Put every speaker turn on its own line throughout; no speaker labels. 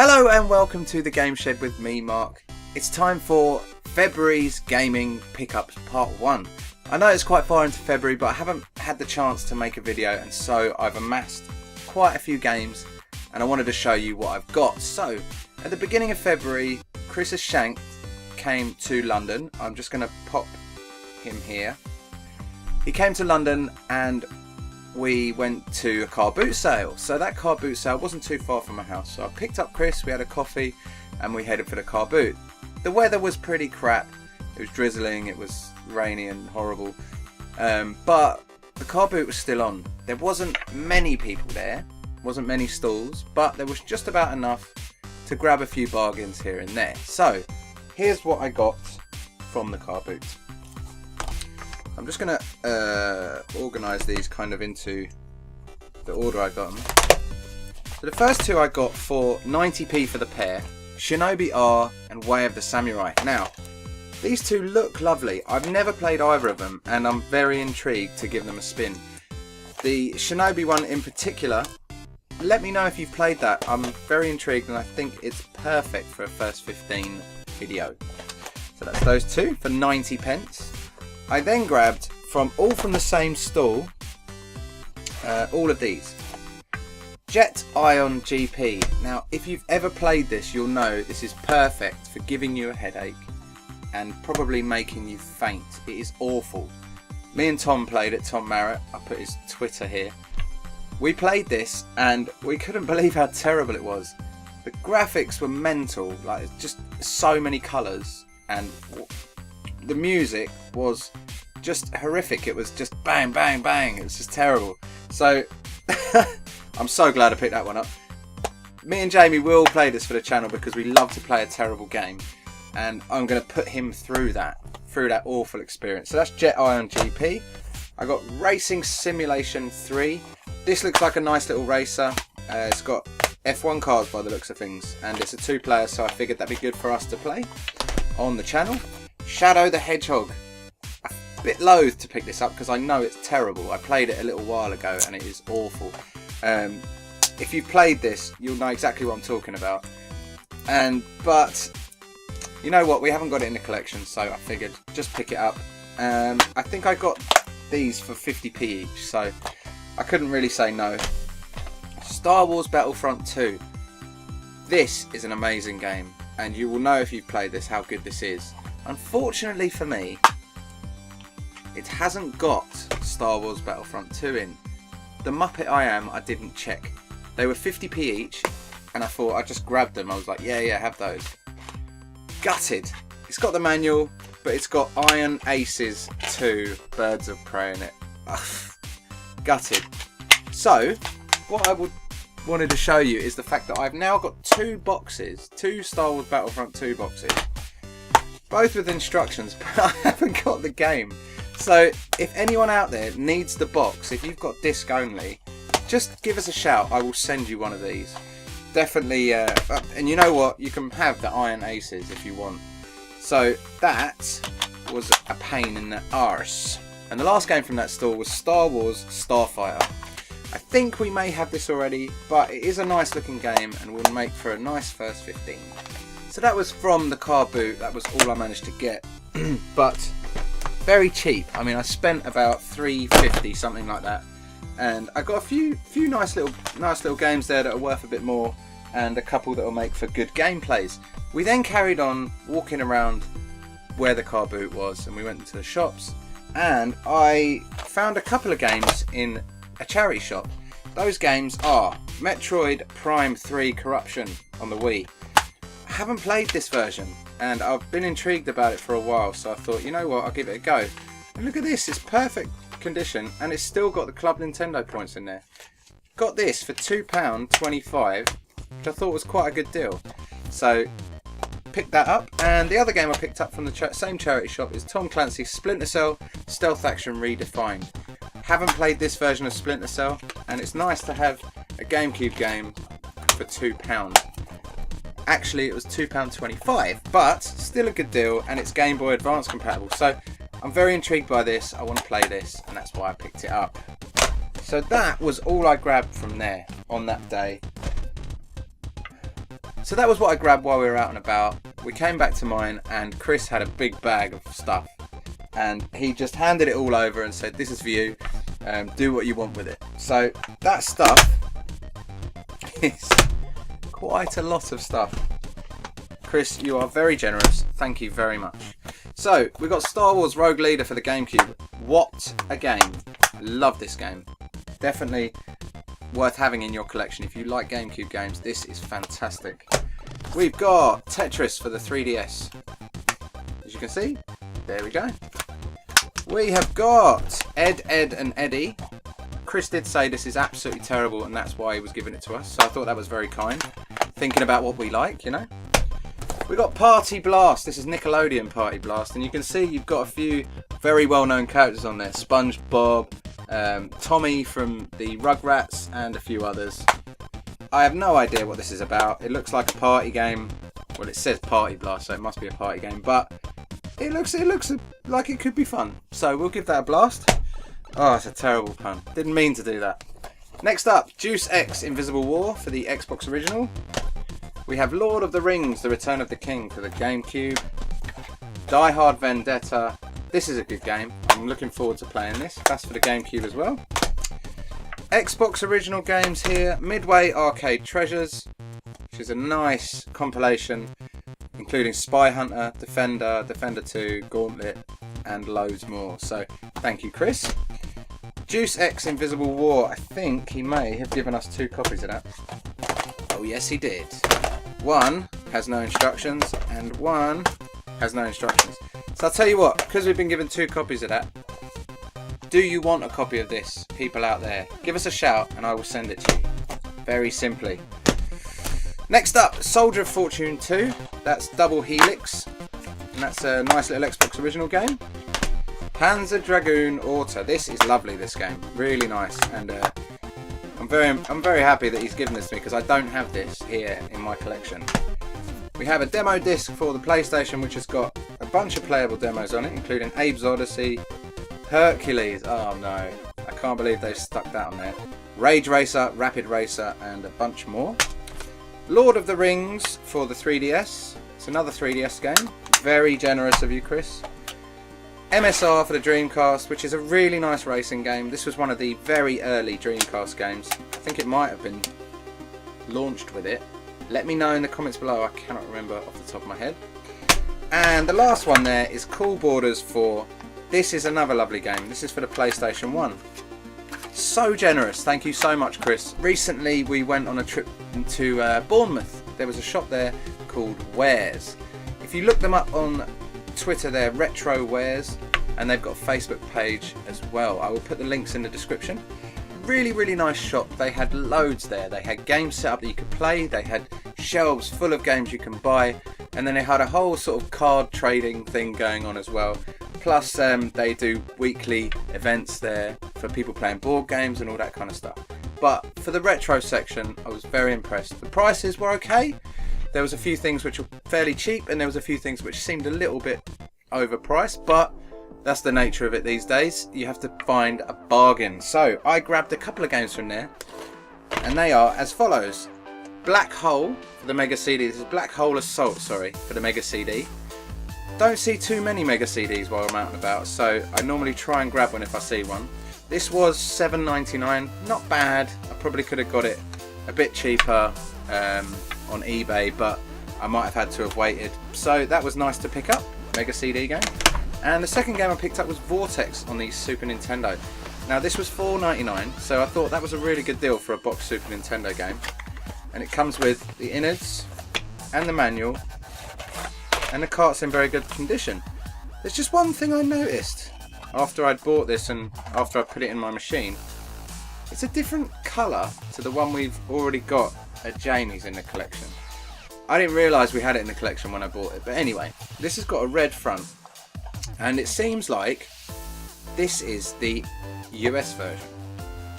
Hello and welcome to the Game Shed with me, Mark. It's time for February's Gaming Pickups Part 1. I know it's quite far into February, but I haven't had the chance to make a video, and so I've amassed quite a few games and I wanted to show you what I've got. So, at the beginning of February, Chris's Shank came to London. I'm just going to pop him here. He came to London and we went to a car boot sale. So that car boot sale wasn't too far from my house. So I picked up Chris, we had a coffee and we headed for the car boot. The weather was pretty crap. It was drizzling, it was rainy and horrible. But the car boot was still on. There wasn't many people there, wasn't many stalls, but there was just about enough to grab a few bargains here and there. So here's what I got from the car boot. I'm just going to organise these kind of into the order I got them. So the first two I got for 90p for the pair, Shinobi R and Way of the Samurai. Now, these two look lovely. I've never played either of them and I'm very intrigued to give them a spin. The Shinobi one in particular, let me know if you've played that. I'm very intrigued and I think it's perfect for a first 15 video. So that's those two for 90p. I then grabbed from the same stall, all of these. Jet Ion GP. Now, if you've ever played this, you'll know this is perfect for giving you a headache and probably making you faint. It is awful. Me and Tom played it, Tom Marrett. I put his Twitter here. We played this and we couldn't believe how terrible it was. The graphics were mental, like just so many colours, and the music was just horrific. It was just bang, bang, bang. It was just terrible. So I'm so glad I picked that one up. Me and Jamie will play this for the channel because we love to play a terrible game, and I'm going to put him through that awful experience. So that's Jet Ion GP. I got Racing Simulation 3. This looks like a nice little racer. It's got F1 cars by the looks of things, and it's a 2-player, so I figured that'd be good for us to play on the channel. Shadow the Hedgehog. I'm a bit loath to pick this up because I know it's terrible. I played it a little while ago and it is awful. If you've played this, you'll know exactly what I'm talking about. But you know what? We haven't got it in the collection, so I figured just pick it up. I think I got these for 50p each, so I couldn't really say no. Star Wars Battlefront 2. This is an amazing game, and you will know if you've played this how good this is. Unfortunately for me, it hasn't got Star Wars Battlefront 2 in. The Muppet I am, I didn't check. They were 50p each, and I thought I'd just grab them. I was like, yeah, have those. Gutted. It's got the manual, but it's got Iron Aces 2 Birds of Prey in it. Ugh. Gutted. So, what I wanted to show you is the fact that I've now got two Star Wars Battlefront 2 boxes. Both with instructions, but I haven't got the game. So if anyone out there needs the box, if you've got disc only, just give us a shout. I will send you one of these. Definitely, and you know what? You can have the Iron Aces if you want. So that was a pain in the arse. And the last game from that store was Star Wars Starfire. I think we may have this already, but it is a nice looking game and will make for a nice first 15. So that was from the car boot. That was all I managed to get, but very cheap. I mean, I spent about $3.50, something like that, and I got a few nice little games there that are worth a bit more, and a couple that will make for good gameplays. We then carried on walking around where the car boot was, and we went into the shops, and I found a couple of games in a charity shop. Those games are Metroid Prime 3 Corruption on the Wii. I haven't played this version and I've been intrigued about it for a while, so I thought, you know what, I'll give it a go. And look at this, it's perfect condition and it's still got the Club Nintendo points in there. Got this for £2.25, which I thought was quite a good deal. So picked that up, and the other game I picked up from the same charity shop is Tom Clancy's Splinter Cell Stealth Action Redefined. Haven't played this version of Splinter Cell, and it's nice to have a Gamecube game for £2. Actually, it was £2.25, but still a good deal, and it's Game Boy Advance compatible. So I'm very intrigued by this. I want to play this, and that's why I picked it up. So that was all I grabbed from there on that day. So that was what I grabbed while we were out and about. We came back to mine and Chris had a big bag of stuff. And he just handed it all over and said, this is for you. Do what you want with it. So that stuff is quite a lot of stuff. Chris, you are very generous. Thank you very much. So we've got Star Wars Rogue Leader for the Gamecube. What a game. Love this game. Definitely worth having in your collection. If you like Gamecube games, this is fantastic. We've got Tetris for the 3DS. As you can see, there we go. We have got Ed, and Eddie. Chris did say this is absolutely terrible and that's why he was giving it to us. So I thought that was very kind. Thinking about what we like, you know. We got Party Blast. This is Nickelodeon Party Blast. And you can see you've got a few very well-known characters on there. SpongeBob, Tommy from the Rugrats and a few others. I have no idea what this is about. It looks like a party game. Well, it says Party Blast, so it must be a party game. But it looks like it could be fun. So we'll give that a blast. Oh, it's a terrible pun. Didn't mean to do that. Next up, Deus Ex Invisible War for the Xbox Original. We have Lord of the Rings, The Return of the King for the Gamecube. Die Hard Vendetta. This is a good game. I'm looking forward to playing this. That's for the Gamecube as well. Xbox Original games here. Midway Arcade Treasures, which is a nice compilation, including Spy Hunter, Defender, Defender 2, Gauntlet, and loads more. So, thank you, Chris. Deus Ex Invisible War. I think he may have given us 2 copies of that. Oh, yes, he did. One has no instructions, and one has no instructions. So I'll tell you what, because we've been given 2 copies of that, do you want a copy of this, people out there? Give us a shout, and I will send it to you. Very simply. Next up, Soldier of Fortune 2. That's Double Helix. And that's a nice little Xbox Original game. Panzer Dragoon Auto. This is lovely, this game. Really nice. And I'm very happy that he's given this to me because I don't have this here in my collection. We have a demo disc for the PlayStation which has got a bunch of playable demos on it, including Abe's Odyssey, Hercules. Oh no, I can't believe they've stuck that on there. Rage Racer, Rapid Racer, and a bunch more. Lord of the Rings for the 3DS. It's another 3DS game. Very generous of you, Chris. MSR for the Dreamcast, which is a really nice racing game. This was one of the very early Dreamcast games. I think it might have been launched with it. Let me know in the comments below. I cannot remember off the top of my head. And the last one there is Cool Borders 4. This is another lovely game. This is for the PlayStation 1. So generous. Thank you so much, Chris. Recently we went on a trip to Bournemouth. There was a shop there called Warez. If you look them up on Twitter, they're Retro Warez, and they've got a Facebook page as well. I will put the links in the description. Really, really nice shop. They had loads there. They had games set up that you could play. They had shelves full of games you can buy, and then they had a whole sort of card trading thing going on as well. Plus, they do weekly events there for people playing board games and all that kind of stuff. But for the retro section, I was very impressed. The prices were okay. There was a few things which were fairly cheap, and there was a few things which seemed a little bit overpriced, but that's the nature of it these days. You have to find a bargain. So I grabbed a couple of games from there, and they are as follows. Black Hole for the Mega CD. This is Black Hole Assault, sorry, for the Mega CD. Don't see too many Mega CDs while I'm out and about, so I normally try and grab one if I see one. This was $7.99, not bad. I probably could have got it a bit cheaper on eBay, but I might have had to have waited. So that was nice to pick up, Mega CD game. And the second game I picked up was Vortexed on the Super Nintendo. Now this was $4.99, so I thought that was a really good deal for a box Super Nintendo game. And it comes with the innards and the manual, and the cart's in very good condition. There's just one thing I noticed after I'd bought this and after I put it in my machine. It's a different colour to the one we've already got at Jamie's in the collection. I didn't realise we had it in the collection when I bought it, but anyway, this has got a red front, and it seems like this is the US version.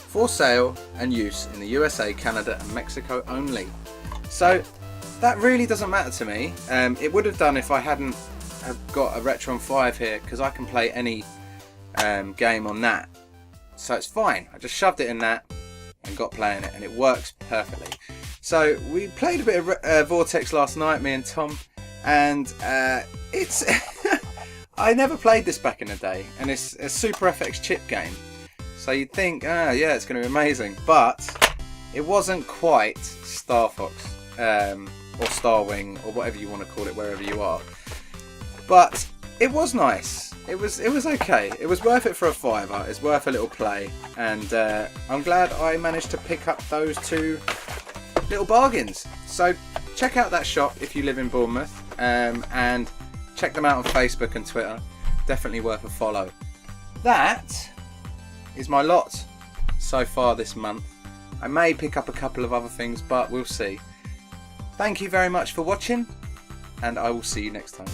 For sale and use in the USA, Canada and Mexico only. So that really doesn't matter to me. It would have done if I hadn't have got a Retron 5 here, because I can play any game on that. So it's fine. I just shoved it in that and got playing it, and it works perfectly. So we played a bit of Vortexed last night, me and Tom, and it's I never played this back in the day, and it's a Super FX chip game. So you'd think, yeah, it's going to be amazing, but it wasn't quite Star Fox or Star Wing or whatever you want to call it, wherever you are. But it was nice. It was okay. It was worth it for a £5. It's worth a little play, and I'm glad I managed to pick up those 2 little bargains. So check out that shop if you live in Bournemouth, and check them out on Facebook and Twitter. Definitely worth a follow. That is my lot so far this month. I may pick up a couple of other things, but we'll see. Thank you very much for watching, and I will see you next time.